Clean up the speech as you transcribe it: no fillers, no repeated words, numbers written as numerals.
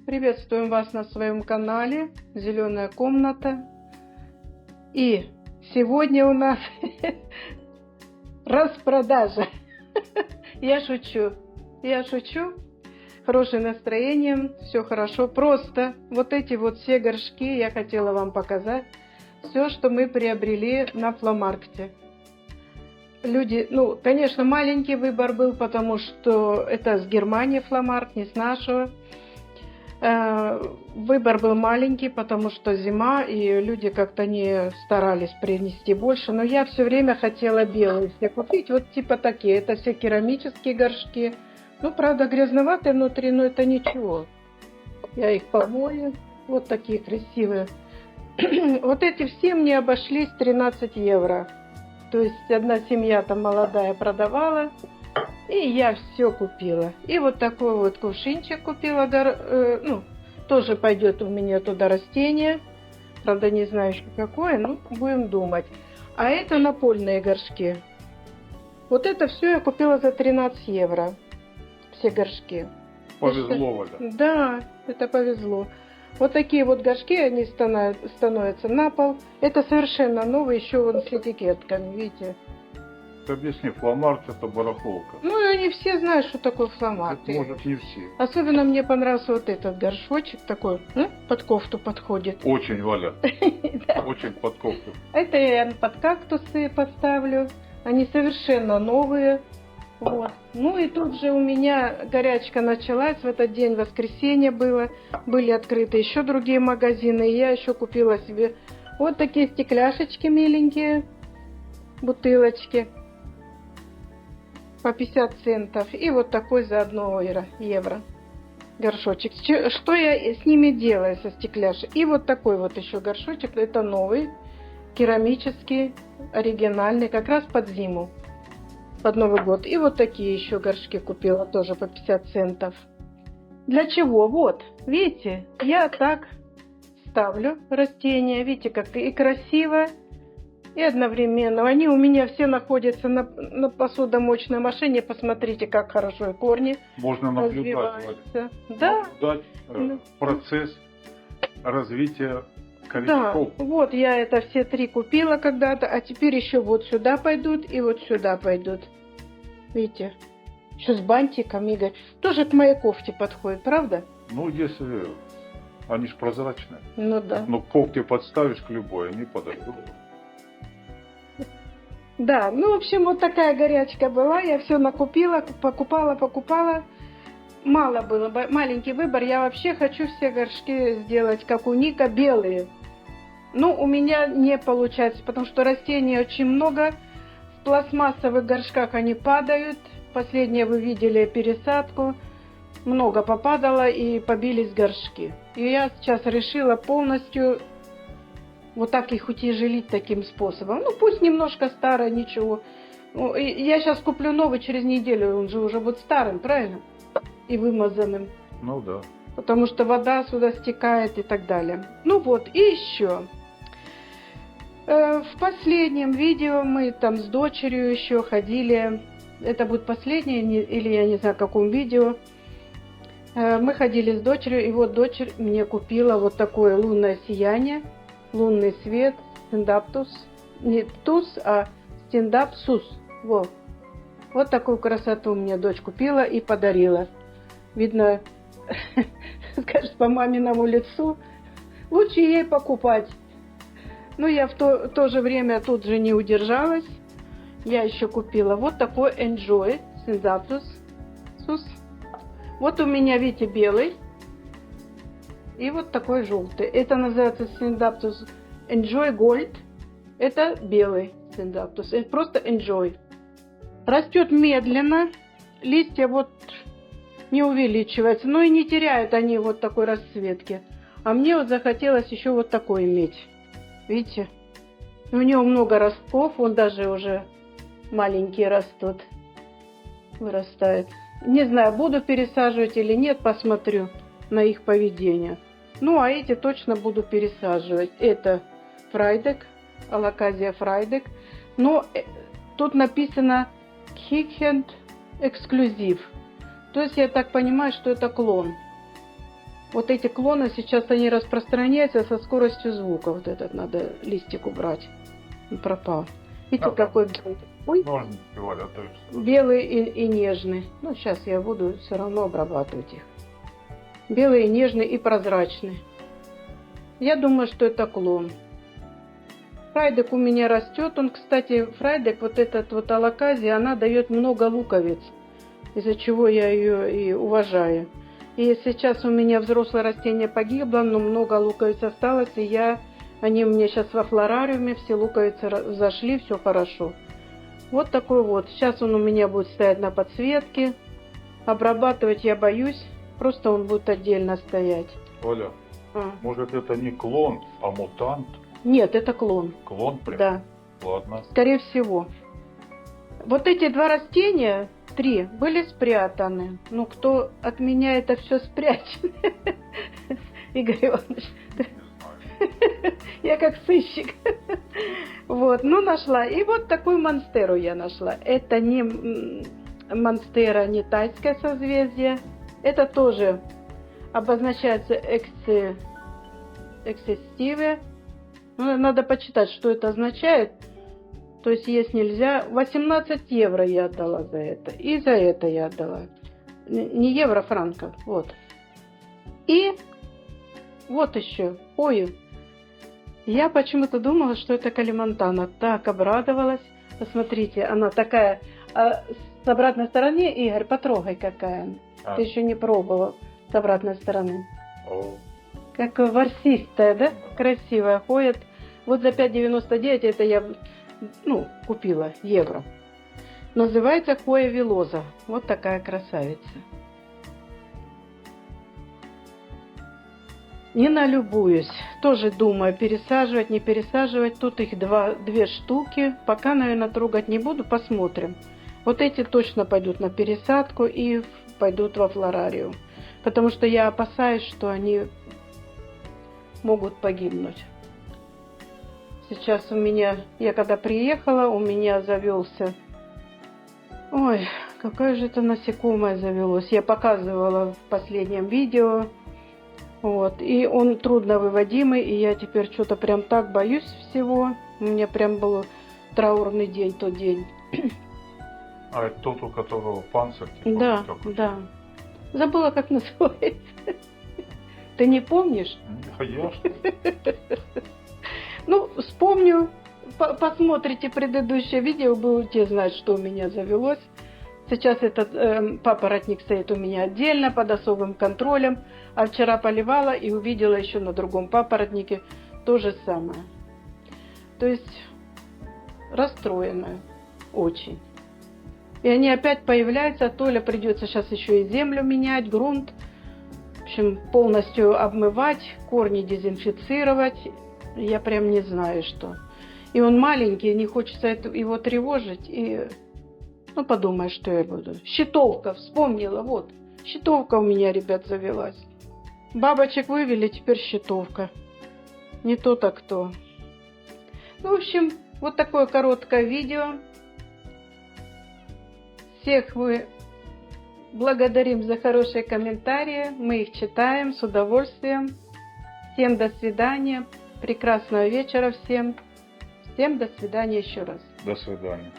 Приветствуем вас на своем канале Зеленая комната. И сегодня у нас распродажа. Я шучу. Хорошее настроение, все хорошо. Просто вот эти вот все горшки я хотела вам показать. Все, что мы приобрели на фломаркете. Люди, конечно, маленький выбор был, потому что это с Германии фломарк, не с нашего. Выбор был маленький, потому что зима, и люди как-то не старались принести больше. Но я все время хотела белые все купить, вот типа такие. Это все керамические горшки. Правда, грязноватые внутри, но это ничего. Я их помою. Вот такие красивые. Вот эти все мне обошлись 13 евро. То есть одна семья там молодая продавала, и я все купила. И вот такой вот кувшинчик купила, тоже пойдет у меня туда растение. Правда, не знаю еще какое, будем думать. А это напольные горшки. Вот это все я купила за 13 евро. Все горшки. Повезло, Валя. Да, это повезло. Вот такие вот горшки, они становятся на пол. Это совершенно новые, еще вон с этикетками, видите. Ты объясни, фломарк это барахолка. И они все знают, что такое фломарк. Это, может, не все. Особенно мне понравился вот этот горшочек такой, под кофту подходит. Очень, Валя. Очень под кофту. Это я под кактусы поставлю. Они совершенно новые. Вот. И тут же у меня горячка началась. В этот день, воскресенье было. Были открыты еще другие магазины. И я еще купила себе вот такие стекляшечки миленькие. Бутылочки. По 50 центов. И вот такой за 1 евро. Горшочек. Что я с ними делаю, со стекляшек? И вот такой вот еще горшочек. Это новый. Керамический. Оригинальный. Как раз под зиму. Под Новый год. И вот такие еще горшки купила, тоже по 50 центов. Для чего? Вот, видите, я так ставлю растения. Видите, как и красиво, и одновременно. Они у меня все находятся на посудомоечной машине. Посмотрите, как хорошо и корни можно наблюдать, развиваются. Да. Наблюдать процесс развития Да, корешков. вот я это все 3 купила когда-то, а теперь еще вот сюда пойдут и вот сюда пойдут. Видите? Еще с бантиком, Игорь. Тоже к моей кофте подходит, правда? Если они же прозрачные. Да. К кофте подставишь к любой, они подойдут. Да, в общем, вот такая горячка была. Я все накупила, покупала. Мало было, маленький выбор. Я вообще хочу все горшки сделать, как у Ника, белые. У меня не получается, потому что растений очень много. В пластмассовых горшках они падают. Последнее вы видели пересадку. Много попадало и побились горшки. И я сейчас решила полностью вот так их утяжелить таким способом. Пусть немножко старое, ничего. Я сейчас куплю новый через неделю, он же уже будет старым, правильно? И вымазанным. Да. Потому что вода сюда стекает и так далее. И еще. В последнем видео мы там с дочерью еще ходили. Это будет последнее, или я не знаю, в каком видео. Мы ходили с дочерью, и вот дочь мне купила вот такое лунное сияние. Лунный свет. Стендаптус. Не тус, а стендапсус. Вот такую красоту мне дочь купила и подарила. Видно, скажет по маминому лицу, лучше ей покупать. Я в то же время тут же не удержалась. Я еще купила вот такой Enjoy Synaptus. Вот у меня, видите, белый. И вот такой желтый. Это называется Synaptus Enjoy Gold. Это белый Synaptus. Это просто Enjoy. Растет медленно. Листья не увеличиваются, и не теряют они вот такой расцветки. А мне захотелось еще вот такой иметь. Видите? У него много ростков, он даже уже маленькие растут. Вырастает. Не знаю, буду пересаживать или нет, посмотрю на их поведение. А эти точно буду пересаживать. Это Фрайдек, Алаказия Фрайдек. Но тут написано Хикхенд эксклюзив. То есть я так понимаю, что это клон. Вот эти клоны сейчас они распространяются со скоростью звука. Вот этот надо листик убрать. Он пропал. Видите, Ага. какой белый? Ой, Ножницы, Валя, а то есть- белый и нежный. Ну, сейчас я буду все равно обрабатывать их. Белый, и нежный и прозрачный. Я думаю, что это клон. Фрайдек у меня растет. Он, кстати, фрайдек, вот этот вот алаказия, она дает много луковиц, из-за чего я ее и уважаю. И сейчас у меня взрослое растение погибло, но много луковиц осталось, и они у меня сейчас во флорариуме, все луковицы зашли, все хорошо. Вот такой вот. Сейчас он у меня будет стоять на подсветке. Обрабатывать я боюсь, просто он будет отдельно стоять. Валя, А. может это не клон, а мутант? Нет, это клон. Клон прям? Да, Ладно. скорее всего. Вот эти два растения, 3, были спрятаны. Ну, кто от меня это все спрячет? Игорь Иванович, Не знаю. я как сыщик. Вот, ну нашла. И вот такую монстеру я нашла. Это не монстера, не тайское созвездие. Это тоже обозначается эксистиве. Ну, надо почитать, что это означает. То есть есть нельзя. 18 евро я отдала за это. И за это я отдала. Не евро, франков. Вот. И вот еще. Ой, я почему-то думала, что это калимантана. Так обрадовалась. Посмотрите, она такая. А с обратной стороны, Игорь, потрогай, какая. А. Ты еще не пробовал с обратной стороны. О, Как ворсистая, да? Красивая. Ходит. Вот за 5,99 это я купила евро. Называется Хоя Вилоза. Вот такая красавица. Не налюбуюсь. Тоже думаю, пересаживать, не пересаживать. Тут их 2 штуки. Пока, наверное, трогать не буду. Посмотрим. Вот эти точно пойдут на пересадку и пойдут во флорариум. Потому что я опасаюсь, что они могут погибнуть. Сейчас я когда приехала, у меня завелся. Ой, какое же это насекомое завелось. Я показывала в последнем видео. Вот. И он трудновыводимый, и я теперь что-то прям так боюсь всего. У меня прям был траурный день тот день. а это тот, у которого панцирь? Типа, Да, вот такой? да. Забыла, как называется. Ты не помнишь? А я что ли? Ну, вспомню, посмотрите предыдущее видео, будете знать, что у меня завелось. Сейчас этот папоротник стоит у меня отдельно, под особым контролем. А вчера поливала и увидела еще на другом папоротнике то же самое. То есть расстроенная очень. И они опять появляются, Толя придется сейчас еще и землю менять, грунт. В общем, полностью обмывать, корни дезинфицировать. Я прям не знаю, что. И он маленький, не хочется его тревожить. И, подумай, что я буду. Щитовка, вспомнила, вот. Щитовка у меня, ребят, завелась. Бабочек вывели, теперь щитовка. Не то так то. Ну, в общем, вот такое короткое видео. Всех мы благодарим за хорошие комментарии. Мы их читаем с удовольствием. Всем до свидания. Прекрасного вечера всем. Всем до свидания еще раз. До свидания.